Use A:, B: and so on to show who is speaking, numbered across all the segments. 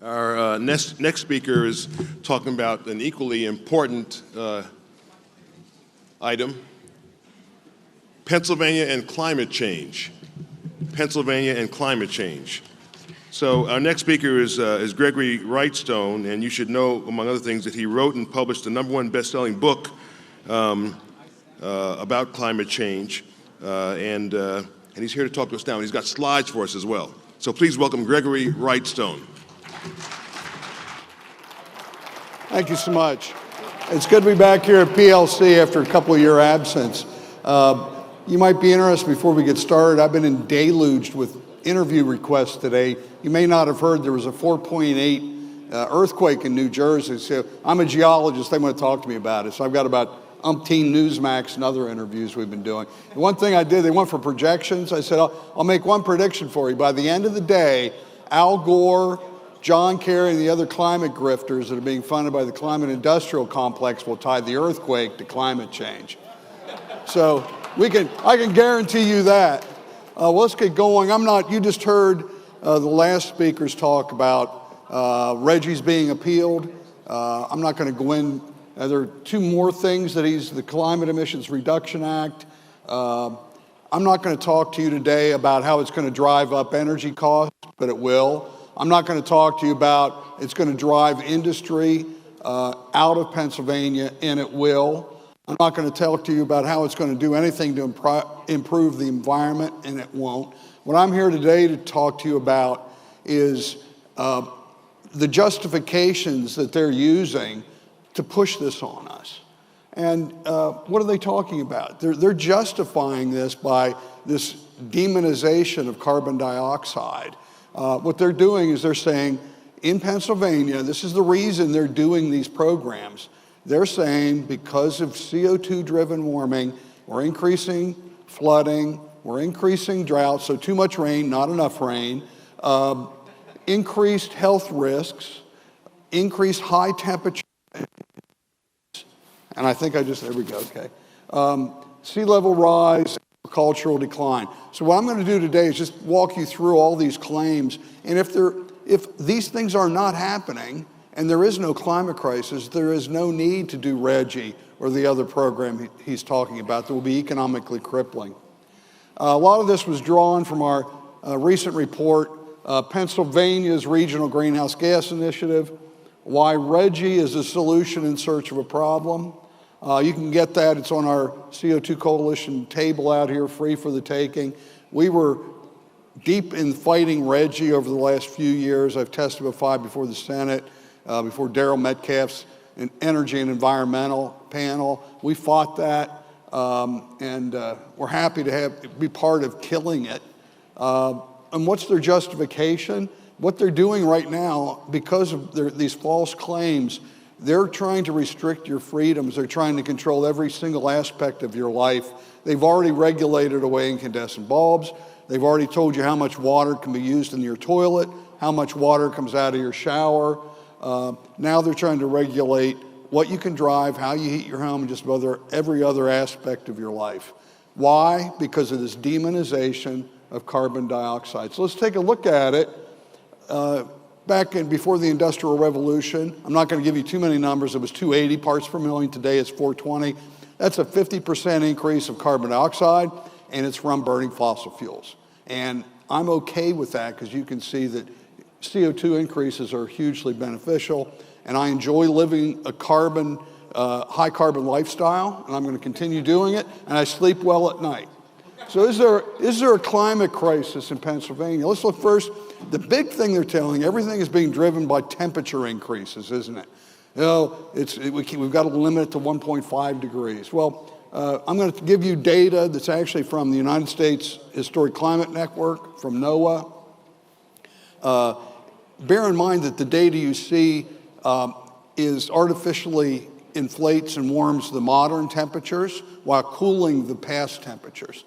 A: Our next speaker is talking about an equally important item, Pennsylvania and climate change. Pennsylvania and climate change. So our next speaker is Gregory Wrightstone, and you should know, among other things, that he wrote and published the #1 best-selling book about climate change, and he's here to talk to us now, and he's got slides for us as well. So please welcome Gregory Wrightstone.
B: Thank you so much. It's good to be back here at PLC after a couple of year absence. You might be interested before we get started. I've been deluged with interview requests today. You may not have heard there was a 4.8 earthquake in New Jersey. So I'm a geologist. They want to talk to me about it. So I've got about umpteen Newsmax and other interviews we've been doing. And one thing I did, they went for projections. I said, I'll make one prediction for you. By the end of the day, Al Gore, John Kerry, and the other climate grifters that are being funded by the climate industrial complex will tie the earthquake to climate change. So I can guarantee you that. Well, let's get going. You just heard the last speakers talk about Reggie's being appealed. I'm not going to go in. There are two more things that the Climate Emissions Reduction Act. I'm not going to talk to you today about how it's going to drive up energy costs, but it will. I'm not going to talk to you about it's going to drive industry out of Pennsylvania, and it will. I'm not going to talk to you about how it's going to do anything to improve the environment, and it won't. What I'm here today to talk to you about is the justifications that they're using to push this on us. And what are they talking about? They're justifying this by this demonization of carbon dioxide. What they're doing is they're saying, in Pennsylvania, this is the reason they're doing these programs. They're saying because of CO2-driven warming, we're increasing flooding, we're increasing drought, so too much rain, not enough rain, increased health risks, increased high temperature, and I think there we go, okay. Sea level rise, agricultural decline. So what I'm going to do today is just walk you through all these claims, and if these things are not happening, and there is no climate crisis, there is no need to do Reggie or the other program he's talking about that will be economically crippling. A lot of this was drawn from our recent report, Pennsylvania's Regional Greenhouse Gas Initiative, Why Reggie is a Solution in Search of a Problem. You can get that. It's on our CO2 Coalition table out here, free for the taking. We were deep in fighting Reggie over the last few years. I've testified before the Senate, before Daryl Metcalf's Energy and Environmental panel. We fought that, and we're happy to be part of killing it. And what's their justification? What they're doing right now, because of these false claims, they're trying to restrict your freedoms. They're trying to control every single aspect of your life. They've already regulated away incandescent bulbs. They've already told you how much water can be used in your toilet, how much water comes out of your shower. Now they're trying to regulate what you can drive, how you heat your home, and just every other aspect of your life. Why? Because of this demonization of carbon dioxide. So let's take a look at it. Before the Industrial Revolution, I'm not going to give you too many numbers. It was 280 parts per million. Today it's 420. That's a 50% increase of carbon dioxide, and it's from burning fossil fuels. And I'm okay with that because you can see that CO2 increases are hugely beneficial, and I enjoy living a high carbon lifestyle, and I'm going to continue doing it, and I sleep well at night. So is there a climate crisis in Pennsylvania? Let's look first. The big thing they're telling, everything is being driven by temperature increases, isn't it? We've got to limit it to 1.5 degrees. Well, I'm going to give you data that's actually from the United States Historic Climate Network, from NOAA. Bear in mind that the data you see is artificially inflates and warms the modern temperatures while cooling the past temperatures,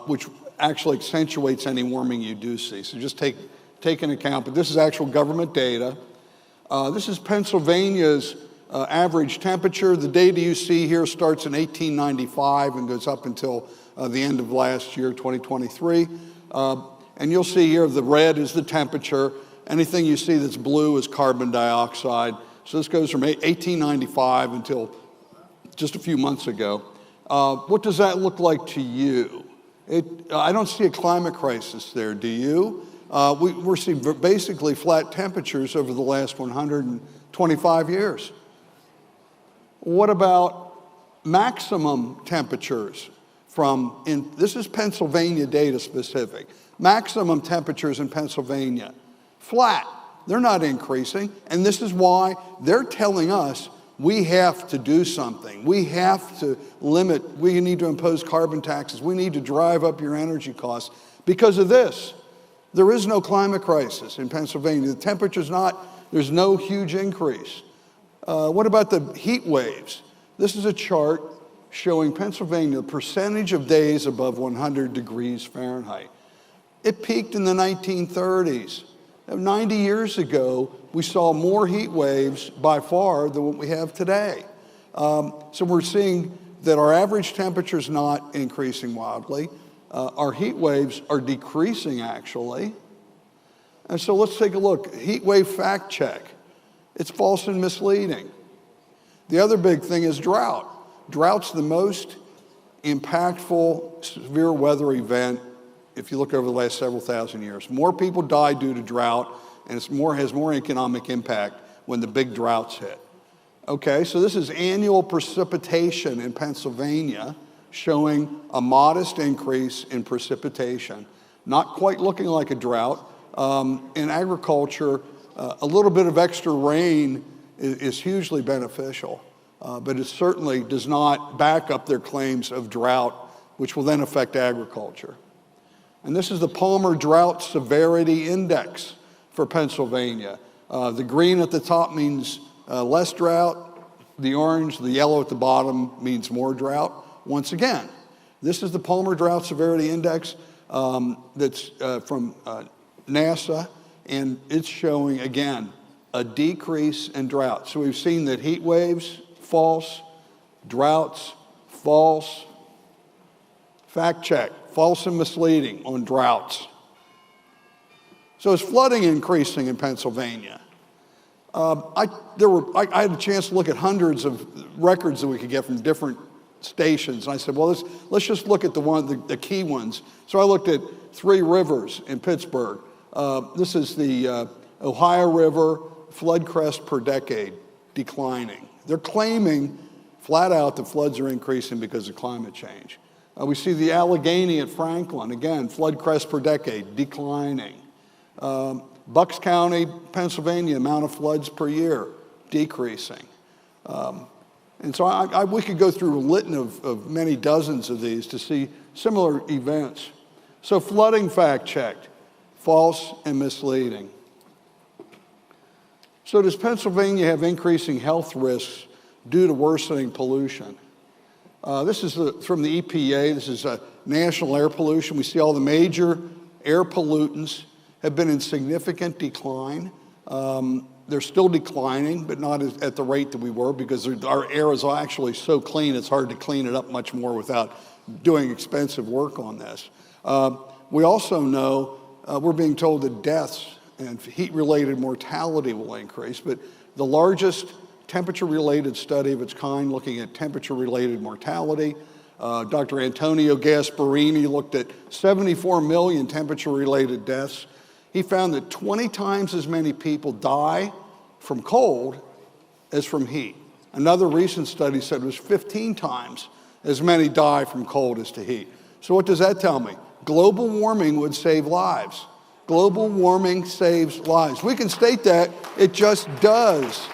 B: which actually accentuates any warming you do see. So just take into account, but this is actual government data. This is Pennsylvania's average temperature. The data you see here starts in 1895 and goes up until the end of last year, 2023. And you'll see here the red is the temperature. Anything you see that's blue is carbon dioxide. So this goes from 1895 until just a few months ago. What does that look like to you? I don't see a climate crisis there, do you? We're seeing basically flat temperatures over the last 125 years. What about maximum temperatures this is Pennsylvania data specific, maximum temperatures in Pennsylvania, flat, they're not increasing, and this is why they're telling us we have to do something. We have to limit, we need to impose carbon taxes, we need to drive up your energy costs. Because of this, there is no climate crisis in Pennsylvania. The temperature's there's no huge increase. What about the heat waves? This is a chart showing Pennsylvania, the percentage of days above 100 degrees Fahrenheit. It peaked in the 1930s. 90 years ago, we saw more heat waves by far than what we have today. So we're seeing that our average temperature is not increasing wildly. Our heat waves are decreasing, actually. And so let's take a look. Heat wave fact check. It's false and misleading. The other big thing is drought. Drought's the most impactful severe weather event if you look over the last several thousand years. More people die due to drought, and has more economic impact when the big droughts hit. Okay, so this is annual precipitation in Pennsylvania, showing a modest increase in precipitation. Not quite looking like a drought. In agriculture, a little bit of extra rain is hugely beneficial, but it certainly does not back up their claims of drought, which will then affect agriculture. And this is the Palmer Drought Severity Index for Pennsylvania. The green at the top means less drought. The orange, the yellow at the bottom means more drought. Once again, this is the Palmer Drought Severity Index that's from NASA, and it's showing, again, a decrease in drought. So we've seen that heat waves, false, droughts, false. Fact check, false and misleading on droughts. So is flooding increasing in Pennsylvania? I had a chance to look at hundreds of records that we could get from different stations, and I said, well, let's just look at the key ones. So I looked at Three Rivers in Pittsburgh. This is the Ohio River flood crest per decade declining. They're claiming flat out that floods are increasing because of climate change. We see the Allegheny at Franklin, again, flood crest per decade declining. Bucks County, Pennsylvania, amount of floods per year decreasing. And so we could go through a litany of many dozens of these to see similar events. So flooding fact checked, false and misleading. So does Pennsylvania have increasing health risks due to worsening pollution? This is from the EPA. This is national air pollution. We see all the major air pollutants have been in significant decline. They're still declining, but not at the rate that we were, because our air is actually so clean, it's hard to clean it up much more without doing expensive work on this. We also know, we're being told that deaths and heat-related mortality will increase, but the largest temperature-related study of its kind looking at temperature-related mortality, Dr. Antonio Gasparini looked at 74 million temperature-related deaths. He found that 20 times as many people die from cold as from heat. Another recent study said it was 15 times as many die from cold as to heat. So what does that tell me? Global warming would save lives. Global warming saves lives. We can state that, it just does.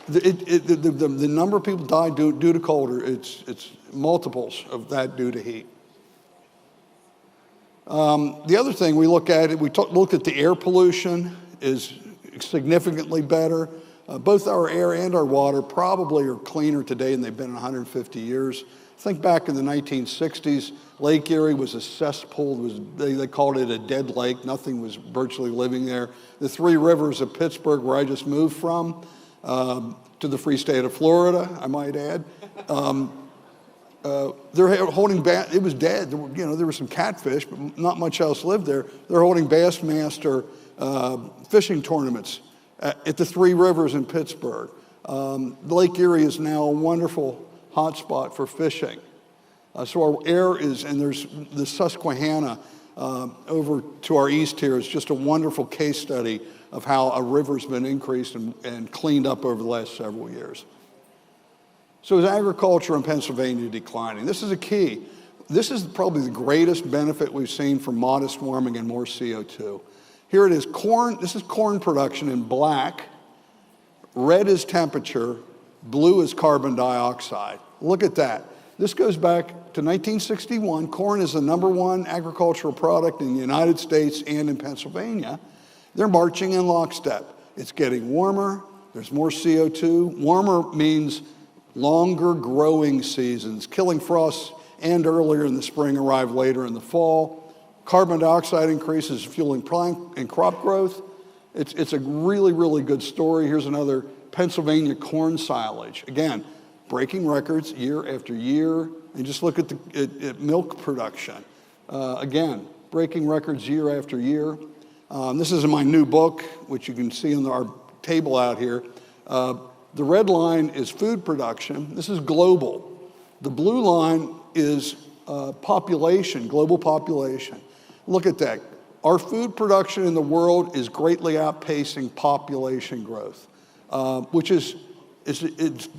B: The number of people die due to colder, it's multiples of that due to heat. The other thing we look at, look at the air pollution is significantly better. Both our air and our water probably are cleaner today than they've been in 150 years. Think back in the 1960s, Lake Erie was a cesspool. They called it a dead lake. Nothing was virtually living there. The Three Rivers of Pittsburgh, where I just moved from, to the free state of Florida, I might add. they're holding bass. It was dead. There were some catfish, but not much else lived there. They're holding Bassmaster fishing tournaments at the Three Rivers in Pittsburgh. Lake Erie is now a wonderful hotspot for fishing. So our air is, and there's the Susquehanna over to our east here is just a wonderful case study of how a river's been increased and cleaned up over the last several years. So is agriculture in Pennsylvania declining? This is a key. This is probably the greatest benefit we've seen from modest warming and more CO2. Here it is, corn. This is corn production in black. Red is temperature. Blue is carbon dioxide. Look at that. This goes back to 1961. Corn is the #1 agricultural product in the United States and in Pennsylvania. They're marching in lockstep. It's getting warmer. There's more CO2. Warmer means longer growing seasons. Killing frosts and earlier in the spring arrive later in the fall. Carbon dioxide increases fueling plant and crop growth. It's a really, really good story. Here's another Pennsylvania corn silage. Again, breaking records year after year. And just look at at milk production. Again, breaking records year after year. This is in my new book, which you can see on our table out here. The red line is food production. This is global. The blue line is population, global population. Look at that. Our food production in the world is greatly outpacing population growth, which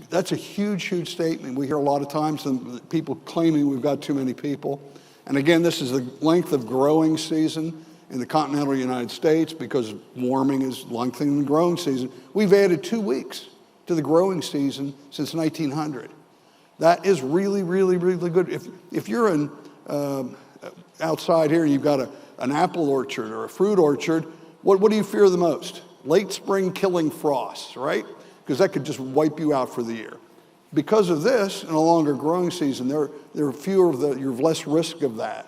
B: that's a huge, huge statement. We hear a lot of times people claiming we've got too many people. And again, this is the length of growing season in the continental United States because warming is lengthening the growing season. We've added 2 weeks to the growing season since 1900. That is really, really, really good. If you're outside here, you've got an apple orchard or a fruit orchard, what do you fear the most? Late spring killing frosts, right? Because that could just wipe you out for the year. Because of this, in a longer growing season, there are fewer you have less risk of that.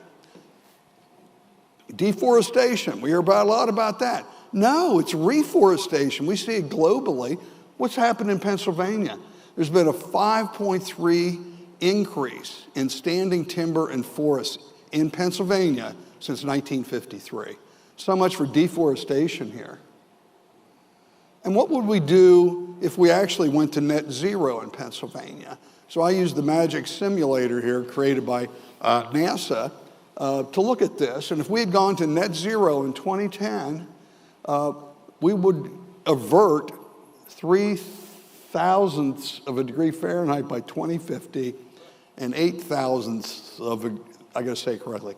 B: Deforestation, we hear a lot about that. No, it's reforestation. We see it globally. What's happened in Pennsylvania? There's been a 5.3 increase in standing timber and forests in Pennsylvania since 1953. So much for deforestation here. And what would we do if we actually went to net zero in Pennsylvania? So I used the magic simulator here created by NASA to look at this. And if we had gone to net zero in 2010, we would avert 3/1000ths of a degree Fahrenheit by 2050 and 8/1000ths of I got to say it correctly,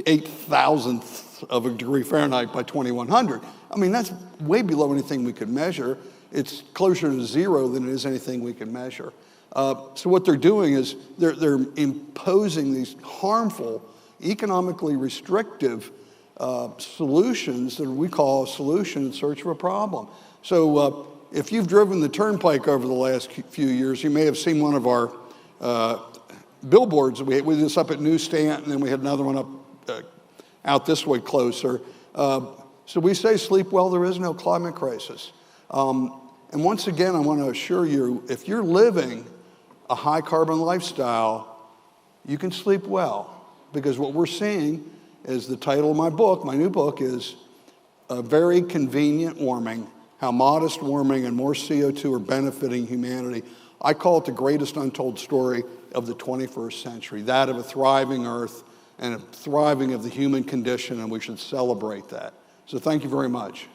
B: 8/1000ths of a degree Fahrenheit by 2100. I mean, that's way below anything we could measure. It's closer to zero than it is anything we can measure. So what they're doing is they're imposing these harmful, economically restrictive solutions that we call a solution in search of a problem. So if you've driven the turnpike over the last few years, you may have seen one of our billboards. We did this up at Newsstand, and then we had another one up out this way closer. So we say, sleep well, there is no climate crisis. And once again, I want to assure you, if you're living a high carbon lifestyle, you can sleep well. Because what we're seeing is the title of my book, my new book, is A Very Convenient Warming, How Modest Warming and More CO2 Are Benefiting Humanity. I call it the greatest untold story of the 21st century, that of a thriving Earth and a thriving of the human condition, and we should celebrate that. So thank you very much.